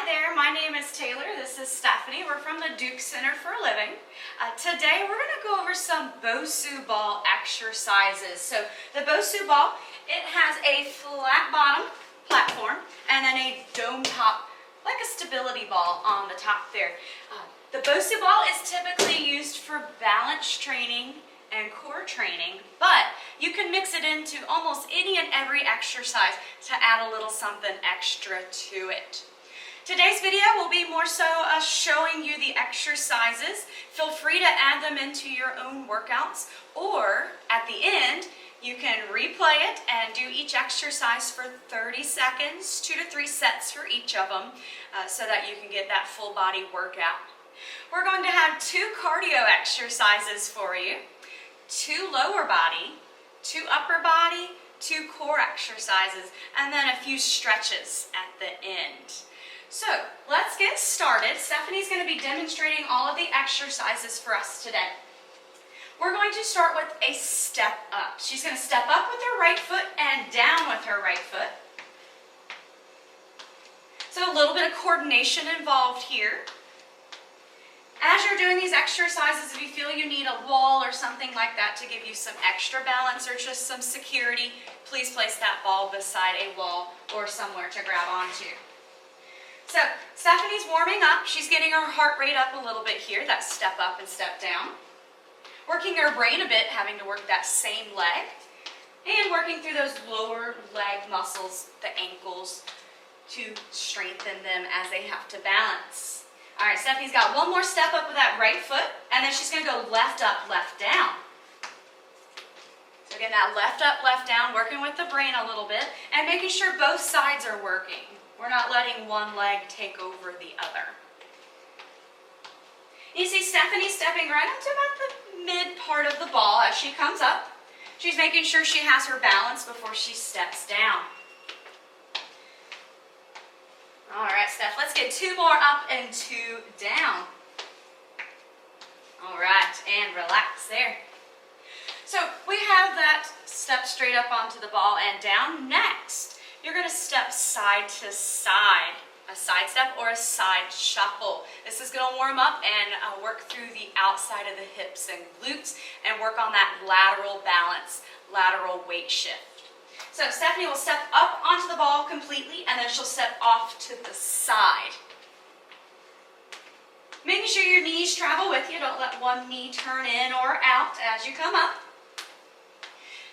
there, my name is Taylor. This is Stephanie. We're from the Duke Center for a Living. Today we're going to go over some BOSU ball exercises. So the BOSU ball, it has a flat bottom platform and then a dome top, like a stability ball on the top there. The BOSU ball is typically used for balance training and core training, but you can mix it into almost any and every exercise to add a little something extra to it. Today's video will be more so us showing you the exercises. Feel free to add them into your own workouts, or at the end you can replay it and do each exercise for 30 seconds, 2 to 3 sets for each of them, so that you can get that full body workout. We're going to have 2 cardio exercises for you. 2 lower body, 2 upper body, 2 core exercises, and then a few stretches at the end. So let's get started. Stephanie's going to be demonstrating all of the exercises for us today. We're going to start with a step up. She's going to step up with her right foot and down with her right foot. So a little bit of coordination involved here. As you're doing these exercises, if you feel you need a wall or something like that to give you some extra balance or just some security, please place that ball beside a wall or somewhere to grab onto. So Stephanie's warming up. She's getting her heart rate up a little bit here, that step up and step down. Working her brain a bit, having to work that same leg. And working through those lower leg muscles, the ankles, to strengthen them as they have to balance. All right, Stephanie's got one more step up with that right foot, and then she's going to go left up, left down. So again, that left up, left down, working with the brain a little bit, and making sure both sides are working. We're not letting one leg take over the other. You see Stephanie stepping right up to about the mid part of the ball as she comes up. She's making sure she has her balance before she steps down. All right, Steph, let's get 2 more up and 2 down. All right, and relax there. So we have that step straight up onto the ball and down. Next, you're going to step side to side, a side step or a side shuffle. This is going to warm up and work through the outside of the hips and glutes and work on that lateral balance, lateral weight shift. So Stephanie will step up onto the ball completely, and then she'll step off to the side. Making sure your knees travel with you. Don't let one knee turn in or out as you come up.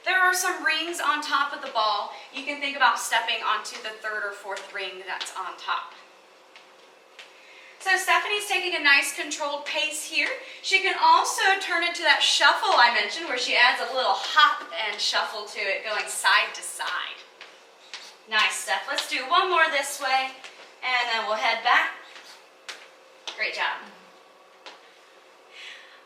There are some rings on top of the ball. You can think about stepping onto the 3rd or 4th ring that's on top. So Stephanie's taking a nice controlled pace here. She can also turn into that shuffle I mentioned, where she adds a little hop and shuffle to it, going side to side. Nice, Steph. Let's do one more this way, and then we'll head back. Great job.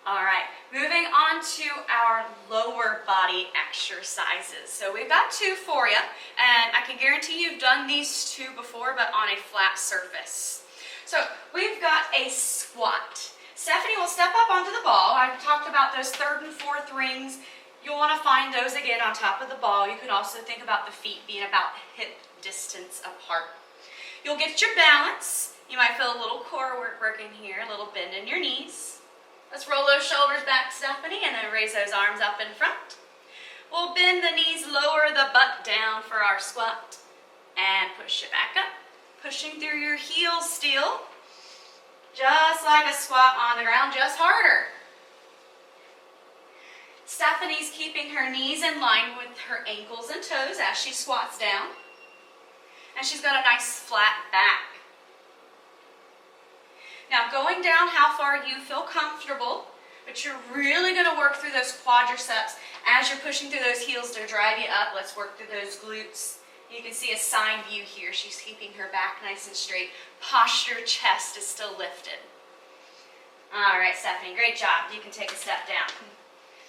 All right, moving on to our lower body exercises. So we've got 2 for you, and I can guarantee you've done these 2 before, but on a flat surface. So we've got a squat. Stephanie will step up onto the ball. I've talked about those 3rd and 4th rings. You'll want to find those again on top of the ball. You can also think about the feet being about hip distance apart. You'll get your balance. You might feel a little core work working here, a little bend in your knees. Let's roll those shoulders back, Stephanie, and then raise those arms up in front. We'll bend the knees, lower the butt down for our squat, and push it back up. Pushing through your heels still, just like a squat on the ground, just harder. Stephanie's keeping her knees in line with her ankles and toes as she squats down. And she's got a nice flat back. Now going down how far you feel comfortable, but you're really going to work through those quadriceps as you're pushing through those heels to drive you up. Let's work through those glutes. You can see a side view here. She's keeping her back nice and straight. Posture, chest is still lifted. All right, Stephanie, great job. You can take a step down.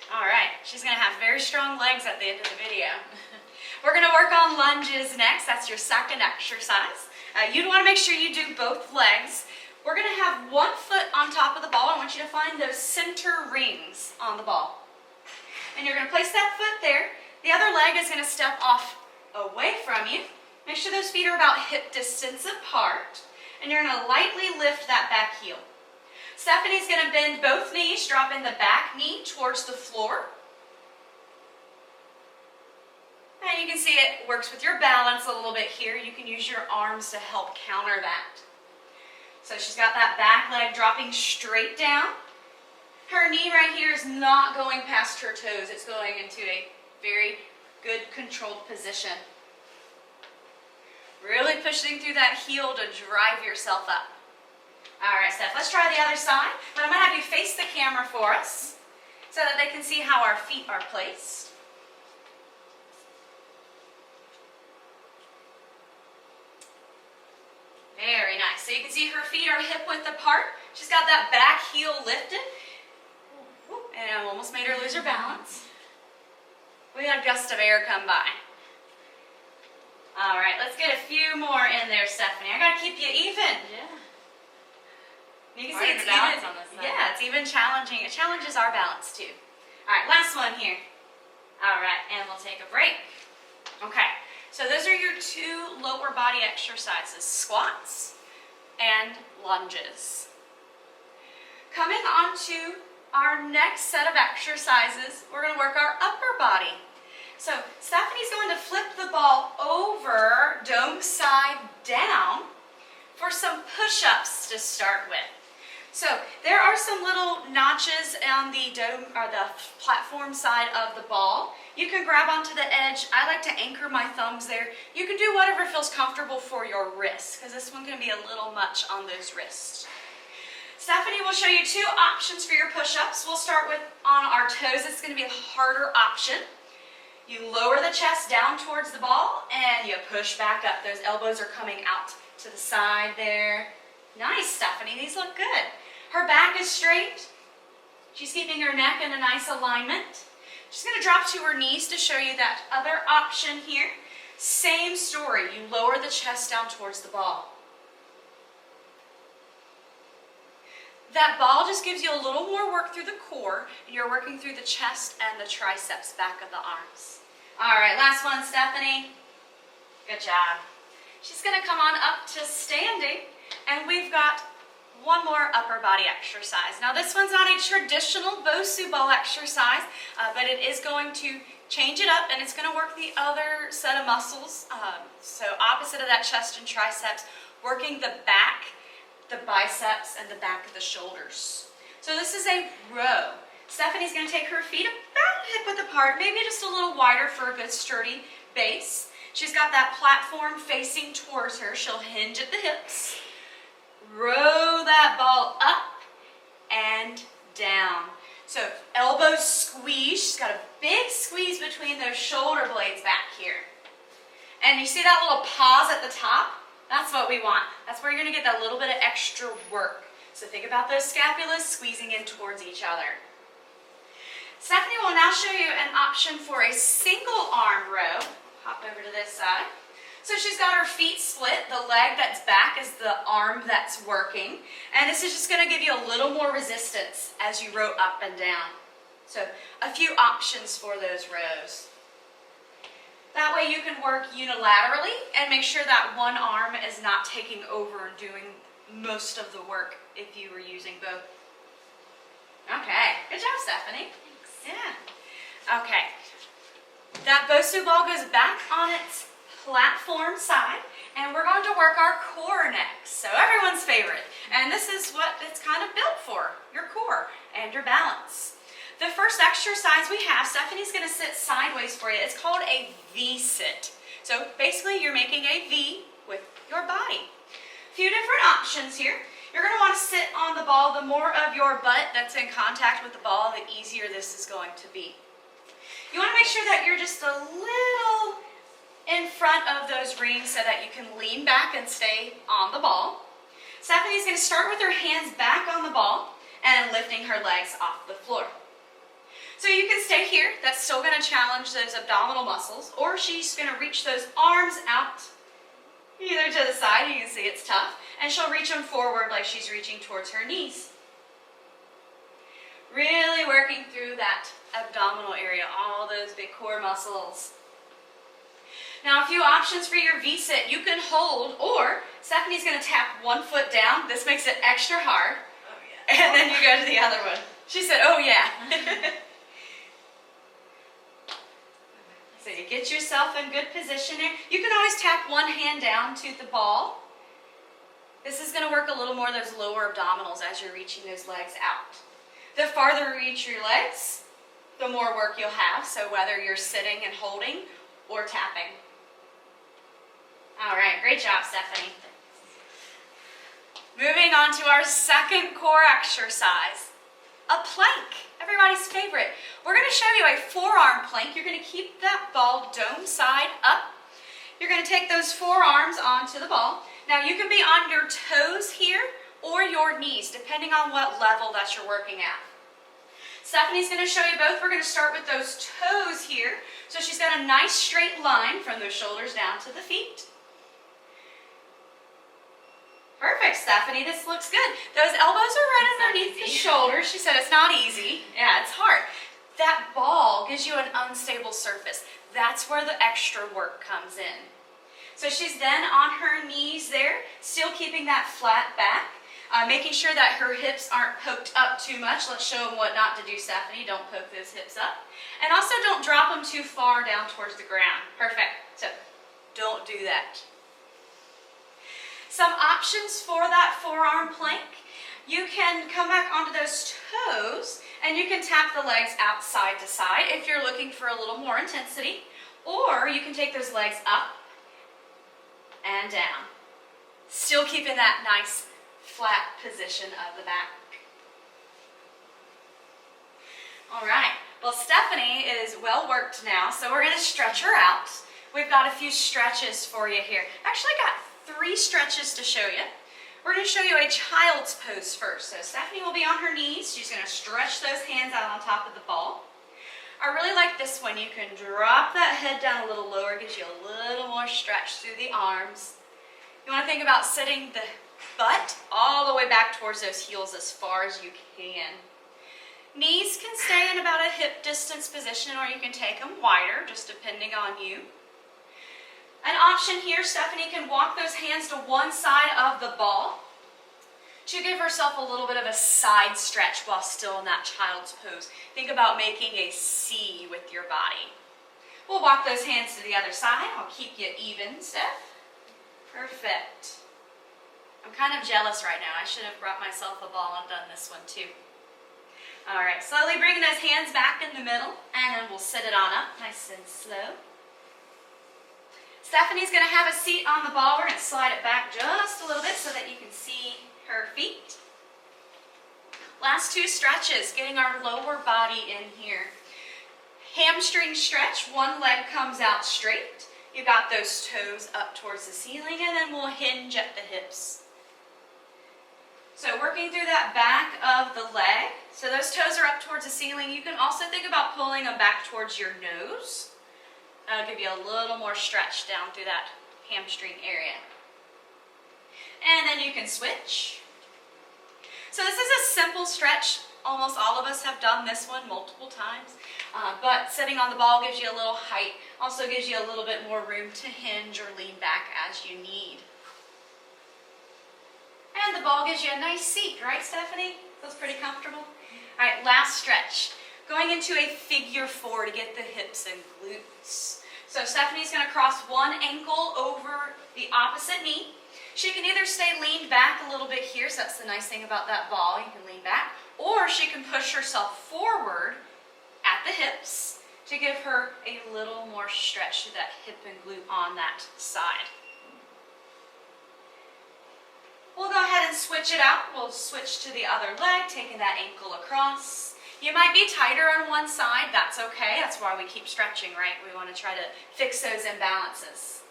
All right, she's going to have very strong legs at the end of the video. We're going to work on lunges next. That's your second exercise. You'd want to make sure you do both legs. We're going to have one foot on top of the ball. I want you to find those center rings on the ball. And you're going to place that foot there. The other leg is going to step off away from you. Make sure those feet are about hip distance apart. and you're gonna lightly lift that back heel. Stephanie's gonna bend both knees, dropping the back knee towards the floor. And you can see it works with your balance a little bit here. You can use your arms to help counter that. So she's got that back leg dropping straight down. Her knee right here is not going past her toes. It's going into a very good controlled position. Really pushing through that heel to drive yourself up. All right, Steph, let's try the other side. But I'm going to have you face the camera for us so that they can see how our feet are placed. Very nice. So you can see her feet are hip width apart. She's got that back heel lifted. And I almost made her lose her balance. We had a gust of air come by. All right, let's get a few more in there, Stephanie. I got to keep you even. Yeah. You can see it's even. On this side. Yeah, it's even challenging. It challenges our balance too. All right, last one here. All right, and we'll take a break. Okay, so those are your two lower body exercises, squats and lunges. Coming on to our next set of exercises, we're going to work our upper body. So Stephanie's going to flip the ball over, dome side down, for some push-ups to start with. So there are some little notches on the dome or the platform side of the ball. You can grab onto the edge. I like to anchor my thumbs there. You can do whatever feels comfortable for your wrists, because this one can be a little much on those wrists. Stephanie will show you two options for your push-ups. We'll start with on our toes. It's going to be a harder option. You lower the chest down towards the ball and you push back up. Those elbows are coming out to the side there. Nice, Stephanie. These look good. Her back is straight. She's keeping her neck in a nice alignment. She's going to drop to her knees to show you that other option here. Same story. You lower the chest down towards the ball. That ball just gives you a little more work through the core, and you're working through the chest and the triceps back of the arms. All right, last one, Stephanie. Good job. She's going to come on up to standing, and we've got one more upper body exercise. Now, this one's not a traditional BOSU ball exercise, but it is going to change it up, and it's going to work the other set of muscles. So opposite of that chest and triceps, working the back, the biceps, and the back of the shoulders. So this is a row. Stephanie's going to take her feet about hip width apart, maybe just a little wider for a good sturdy base. She's got that platform facing towards her. She'll hinge at the hips. Row that ball up and down. So elbows squeeze. She's got a big squeeze between those shoulder blades back here. And you see that little pause at the top? That's what we want. That's where you're going to get that little bit of extra work. So think about those scapulas squeezing in towards each other. Stephanie will now show you an option for a single arm row. Hop over to this side. So she's got her feet split. The leg that's back is the arm that's working. And this is just going to give you a little more resistance as you row up and down. So a few options for those rows. That way you can work unilaterally and make sure that one arm is not taking over and doing most of the work if you were using both. Okay, good job, Stephanie. Thanks. Yeah. Okay. That BOSU ball goes back on its platform side, and we're going to work our core next. So everyone's favorite. And this is what it's kind of built for, your core and your balance. The first exercise we have, Stephanie's going to sit sideways for you. It's called a V-sit. So basically you're making a V with your body. A few different options here. You're going to want to sit on the ball. The more of your butt that's in contact with the ball, the easier this is going to be. You want to make sure that you're just a little in front of those rings so that you can lean back and stay on the ball. Stephanie's going to start with her hands back on the ball and lifting her legs off the floor. So you can stay here. That's still going to challenge those abdominal muscles, or she's going to reach those arms out either to the side. You can see it's tough, and she'll reach them forward like she's reaching towards her knees. Really working through that abdominal area, all those big core muscles. Now a few options for your V-sit. You can hold, or Stephanie's going to tap one foot down. This makes it extra hard. Oh, yeah. And then you go to the other one. She said, oh yeah. So you get yourself in good position there. You can always tap one hand down to the ball. This is going to work a little more those lower abdominals as you're reaching those legs out. The farther you reach your legs, the more work you'll have. So whether you're sitting and holding or tapping. All right, great job, Stephanie. Moving on to our second core exercise, a plank, everybody's favorite. We're going to show you a forearm plank. You're going to keep that ball dome side up. You're going to take those forearms onto the ball. Now you can be on your toes here or your knees, depending on what level that you're working at. Stephanie's going to show you both. We're going to start with those toes here. So she's got a nice straight line from those shoulders down to the feet. Perfect, Stephanie. This looks good. Those elbows are right underneath the shoulders. She said it's not easy. Yeah, it's hard. That ball gives you an unstable surface. That's where the extra work comes in. So she's then on her knees there, still keeping that flat back, making sure that her hips aren't poked up too much. Let's show them what not to do, Stephanie. Don't poke those hips up. And also don't drop them too far down towards the ground. Perfect. So don't do that. Some options for that forearm plank. You can come back onto those toes and you can tap the legs out side to side if you're looking for a little more intensity. Or you can take those legs up and down. Still keeping that nice flat position of the back. All right, well Stephanie is well worked now, so we're going to stretch her out. We've got a few stretches for you here. Actually got 3 stretches to show you. We're going to show you a child's pose first. So Stephanie will be on her knees. She's going to stretch those hands out on top of the ball. I really like this one. You can drop that head down a little lower. Gives you a little more stretch through the arms. You want to think about sitting the butt all the way back towards those heels as far as you can. Knees can stay in about a hip distance position, or you can take them wider, just depending on you. An option here, Stephanie can walk those hands to one side of the ball to give herself a little bit of a side stretch while still in that child's pose. Think about making a C with your body. We'll walk those hands to the other side. I'll keep you even, Steph. Perfect. I'm kind of jealous right now. I should have brought myself a ball and done this one too. All right, slowly bringing those hands back in the middle, and then we'll sit it on up nice and slow. Stephanie's going to have a seat on the ball. We're going to slide it back just a little bit so that you can see her feet. Last 2 stretches, getting our lower body in here. Hamstring stretch, one leg comes out straight. You got those toes up towards the ceiling, and then we'll hinge at the hips. So working through that back of the leg. So those toes are up towards the ceiling. You can also think about pulling them back towards your nose. That'll give you a little more stretch down through that hamstring area. And then you can switch. So this is a simple stretch. Almost all of us have done this one multiple times. But sitting on the ball gives you a little height. Also gives you a little bit more room to hinge or lean back as you need. And the ball gives you a nice seat, right, Stephanie? Feels pretty comfortable? All right, last stretch. Going into a figure 4 to get the hips and glutes. So Stephanie's going to cross one ankle over the opposite knee. She can either stay leaned back a little bit here, so that's the nice thing about that ball, you can lean back, or she can push herself forward at the hips to give her a little more stretch to that hip and glute on that side. We'll go ahead and switch it out. We'll switch to the other leg, taking that ankle across. You might be tighter on one side, that's okay. That's why we keep stretching, right? We want to try to fix those imbalances.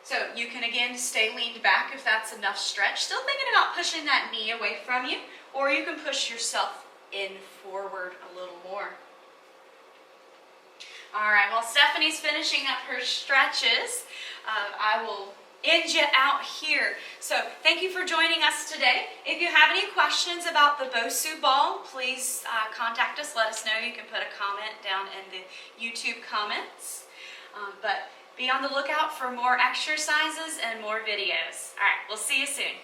So you can again stay leaned back if that's enough stretch. Still thinking about pushing that knee away from you, or you can push yourself in forward a little more. All right, while Stephanie's finishing up her stretches, I will end you out here. So thank you for joining us today. If you have any questions about the BOSU ball, please contact us. Let us know. You can put a comment down in the YouTube comments. But Be on the lookout for more exercises and more videos. All right, we'll see you soon.